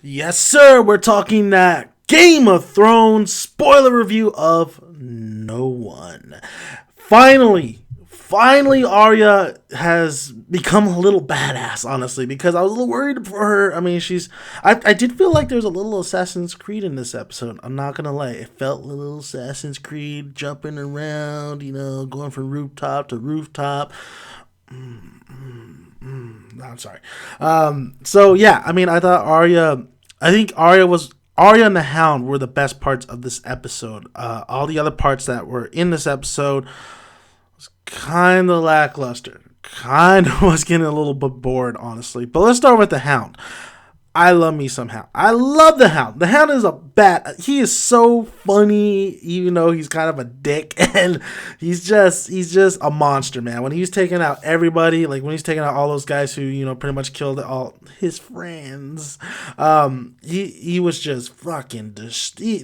Yes, sir. We're talking that Game of Thrones spoiler review of No One. Finally, Arya has become a little badass, honestly, because I was a little worried for her. I mean, I did feel like there was a little Assassin's Creed in this episode. I'm not gonna lie. It felt a little Assassin's Creed, jumping around, going from rooftop to rooftop. No, I'm sorry. So yeah, I mean, I thought Arya. I think Arya and the Hound were the best parts of this episode. All the other parts that were in this episode was kind of lackluster. Kind of was getting a little bit bored, honestly. But let's start with the Hound. I love me some Hound. I love the Hound. The Hound is a bat. He is so funny, even though he's kind of a dick, and he's just a monster, man. When he's taking out everybody, like when he's taking out all those guys who pretty much killed all his friends, he was just fucking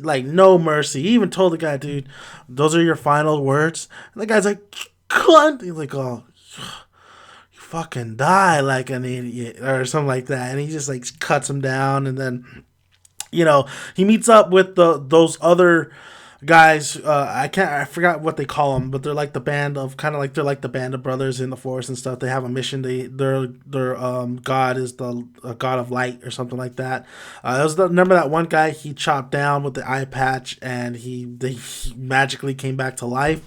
like no mercy. He even told the guy, dude, those are your final words. And the guy's like, cunt. He's like, oh, fucking die like an idiot or something like that, and he just like cuts him down, and then he meets up with those other guys. I forgot what they call them, but they're like the band of they're like the band of brothers in the forest and stuff. They have a mission. Their god is the god of light or something like that. Remember that one guy he chopped down with the eye patch, and he magically came back to life.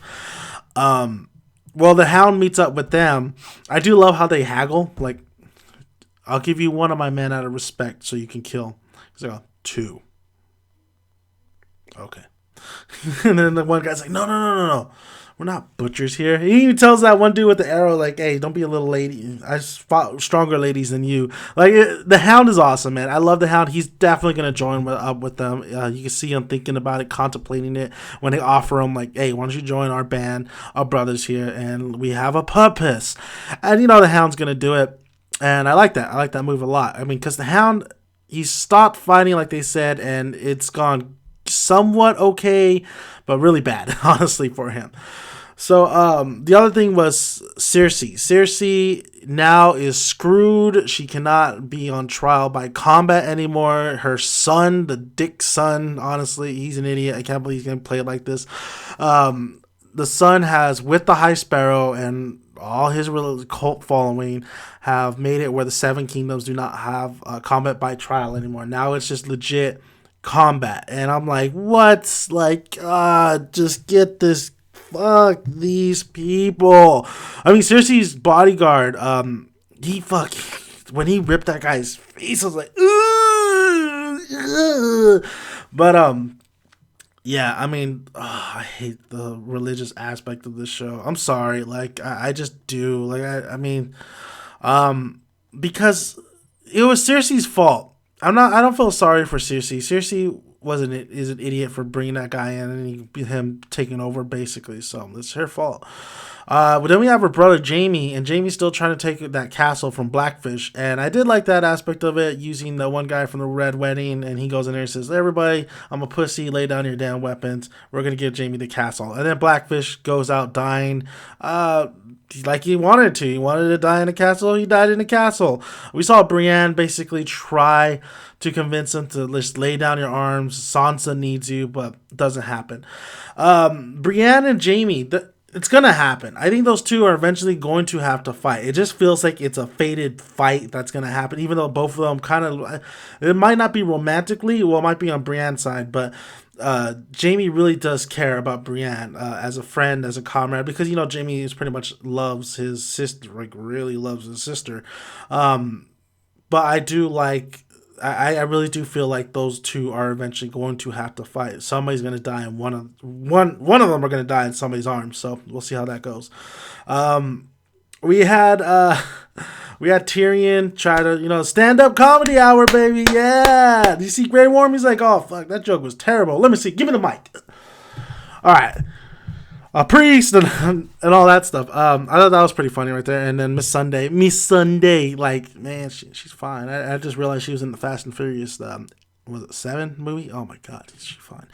Well, the Hound meets up with them. I do love how they haggle. Like, I'll give you one of my men out of respect so you can kill. He's like, 2. Okay. And then the one guy's like, no. We're not butchers here. He even tells that one dude with the arrow, like, hey, don't be a little lady. I fought stronger ladies than you. Like, the Hound is awesome, man. I love the Hound. He's definitely going to join up with them. You can see him thinking about it, contemplating it when they offer him, like, hey, why don't you join our band of brothers here, and we have a purpose. And, the Hound's going to do it. And I like that. I like that move a lot. I mean, because the Hound, he stopped fighting, like they said, and it's gone somewhat okay, but really bad, honestly, for him. So the other thing was Cersei. Cersei now is screwed. She cannot be on trial by combat anymore. Her son, the dick son, honestly, he's an idiot. I can't believe he's going to play it like this. The son has, with the High Sparrow and all his cult following, have made it where the Seven Kingdoms do not have combat by trial anymore. Now it's just legit combat. And I'm like, what? Like, just get this. Fuck these people. I mean, Cersei's bodyguard, when he ripped that guy's face, I was like, ugh. But, yeah, I mean, I hate the religious aspect of this show. I'm sorry. Like, I just do. Like, I mean, because it was Cersei's fault. I don't feel sorry for Cersei. Cersei is an idiot for bringing that guy in and him taking over, basically. So it's her fault. But then we have her brother Jaime, and Jaime's still trying to take that castle from Blackfish. And I did like that aspect of it, using the one guy from the Red Wedding, and he goes in there and says, everybody, I'm a pussy, lay down your damn weapons. We're going to give Jaime the castle. And then Blackfish goes out dying, like he wanted to. He wanted to die in a castle. He died in a castle. We saw Brienne basically try to convince him to just lay down your arms. Sansa needs you, but it doesn't happen. Brienne and Jaime, it's going to happen. I think those two are eventually going to have to fight. It just feels like it's a fated fight that's going to happen, even though both of them kind of, it might not be romantically, well, it might be on Brienne's side, but Jaime really does care about Brienne as a friend, as a comrade, because Jaime is pretty much loves his sister, like really loves his sister. But I do like, I really do feel like those two are eventually going to have to fight. Somebody's going to die, and one of them are going to die in somebody's arms. So we'll see how that goes. We had Tyrion try to stand up comedy hour, baby. Yeah. Do you see Grey Worm? He's like, oh fuck, that joke was terrible. Let me see. Give me the mic. All right. A priest and all that stuff. I thought that was pretty funny right there. And then Miss Sunday, like, man, she's fine. I just realized she was in the Fast and Furious, was it 7 movie? Oh my god, she's fine.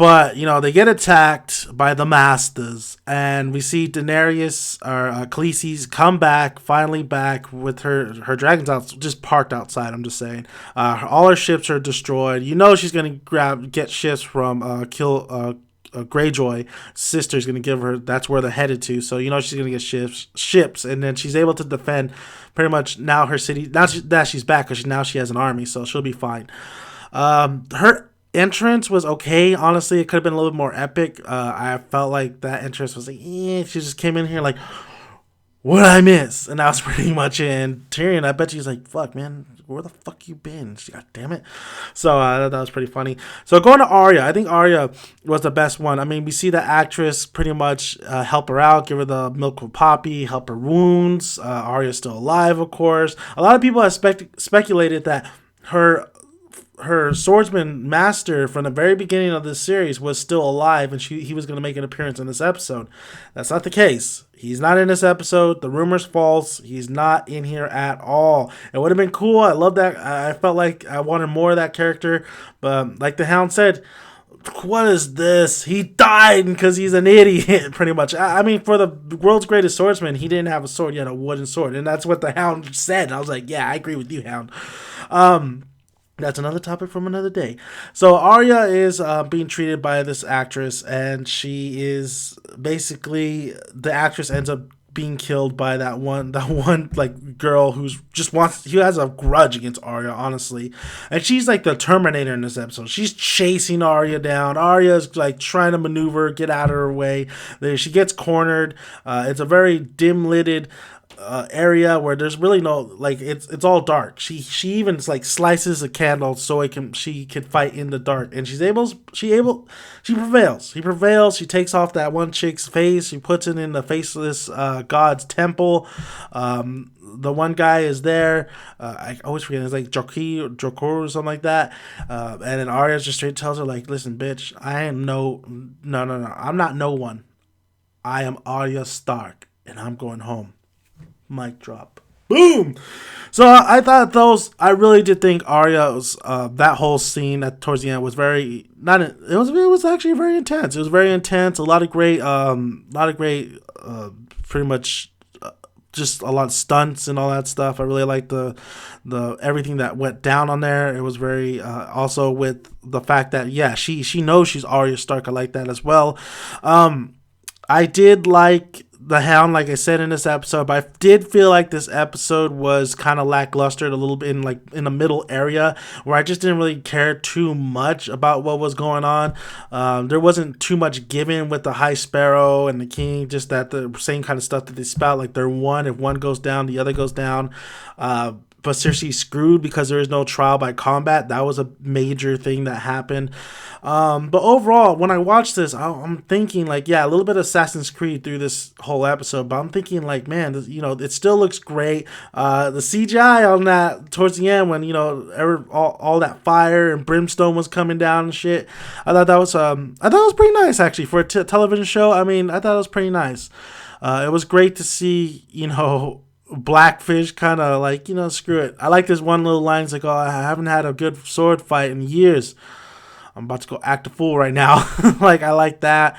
But they get attacked by the Masters, and we see Daenerys or Khaleesi's come back, finally back with her dragons out, just parked outside. I'm just saying, all her ships are destroyed. She's gonna get ships from Greyjoy. Sister's gonna give her. That's where they're headed to. So she's gonna get ships, and then she's able to defend pretty much now her city. Now that she's back, because now she has an army, so she'll be fine. Her entrance was okay. Honestly, it could have been a little bit more epic. I felt like that entrance was like, she just came in here like, what did I miss? And that was pretty much it. And Tyrion, I bet she's like, fuck, man, where the fuck you been? God damn it. So that was pretty funny. So going to Arya, I think Arya was the best one. I mean, we see the actress pretty much help her out, give her the milk with Poppy, help her wounds. Arya's still alive, of course. A lot of people have speculated that her swordsman master from the very beginning of this series was still alive, and he was going to make an appearance in this episode. That's not the case. He's not in this episode. The rumor's false. He's not in here at all. It would have been cool. I love that. I felt like I wanted more of that character, but like the Hound said, what is this? He died because he's an idiot, pretty much. I mean, for the world's greatest swordsman, he didn't have a sword. He had a wooden sword, and that's what the Hound said. And I was like, yeah, I agree with you, Hound. That's another topic from another day. So Arya is being treated by this actress, and she is basically, the actress ends up being killed by that one like girl who has a grudge against Arya, honestly. And she's like the Terminator in this episode. She's chasing Arya down. Arya's like trying to maneuver, get out of her way. She gets cornered. It's a very dim-lighted area where there's really no, like, it's all dark. She even like slices a candle so she can fight in the dark, and she prevails. She takes off that one chick's face. She puts it in the faceless god's temple. The one guy is there. I always forget. It's like Jokor or something like that. And then Arya just straight tells her, like, listen, bitch, I am no. I'm not no one. I am Arya Stark, and I'm going home. Mic drop. Boom. So I really did think Arya's that whole scene at towards the end was very it was actually very intense. It was very intense. A lot of great pretty much just a lot of stunts and all that stuff. I really liked the everything that went down on there. It was very also with the fact that she knows she's Arya Stark. I like that as well. I did like the Hound, like I said in this episode, but I did feel like this episode was kind of lackluster a little bit in the middle area, where I just didn't really care too much about what was going on. There wasn't too much given with the High Sparrow and the King, just that the same kind of stuff that they spout, like they're one. If one goes down, the other goes down. But Cersei's screwed because there is no trial by combat. That was a major thing that happened. But overall, when I watched this, I'm thinking like, a little bit of Assassin's Creed through this whole episode. But I'm thinking like, man, it still looks great. The CGI on that towards the end, when all that fire and brimstone was coming down and shit, I thought that was pretty nice actually for a television show. I mean, I thought it was pretty nice. It was great to see, Blackfish kind of like, screw it. I like this one little line. It's like, oh, I haven't had a good sword fight in years. I'm about to go act a fool right now. Like, I like that.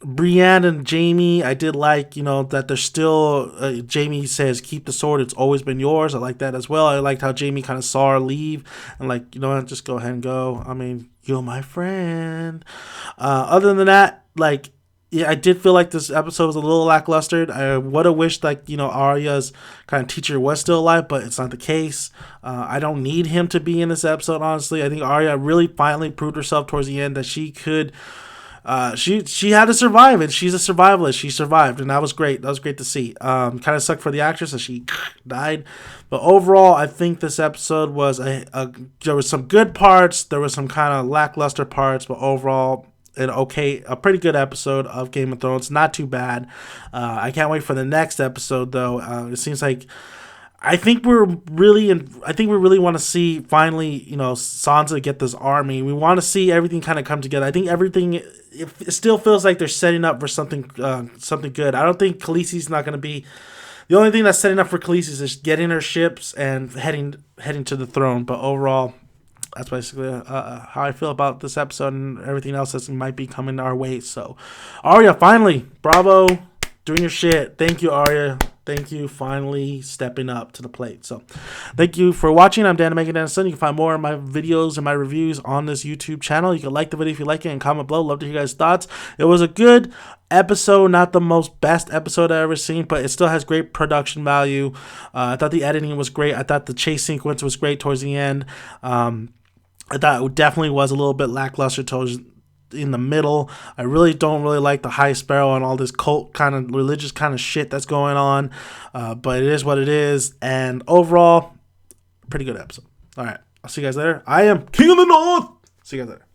Brienne and Jaime, I did like, that they're still, Jaime says, keep the sword, it's always been yours. I like that as well. I liked how Jaime kind of saw her leave and like, just go ahead and go. I mean, you're my friend. Other than that, like, I did feel like this episode was a little lackluster. I would have wished, like, Arya's kind of teacher was still alive, but it's not the case. I don't need him to be in this episode, honestly. I think Arya really finally proved herself towards the end that she could, she had to survive, and she's a survivalist. She survived, and that was great. That was great to see. Kind of sucked for the actress that she died. But overall, I think this episode was there was some good parts. There was some kind of lackluster parts, but overall, a pretty good episode of Game of Thrones. Not too bad. I can't wait for the next episode, though. It seems like I think we really want to see finally, Sansa get this army. We want to see everything kind of come together. I think it still feels like they're setting up for something good. I don't think Khaleesi's not going to be. The only thing that's setting up for Khaleesi is getting her ships and heading to the throne. But overall, that's basically how I feel about this episode and everything else that might be coming our way. So, Arya, finally, bravo, doing your shit. Thank you, Arya. Thank you, finally stepping up to the plate. So, thank you for watching. I'm Dan Megan Dennison. You can find more of my videos and my reviews on this YouTube channel. You can like the video if you like it and comment below. Love to hear you guys' thoughts. It was a good episode, not the most best episode I've ever seen, but it still has great production value. I thought the editing was great. I thought the chase sequence was great towards the end. I thought it definitely was a little bit lackluster towards in the middle. I really don't like the High Sparrow and all this cult kind of religious kind of shit that's going on, but it is what it is, and overall, pretty good episode. All right, I'll see you guys later. I am King of the North. See you guys later.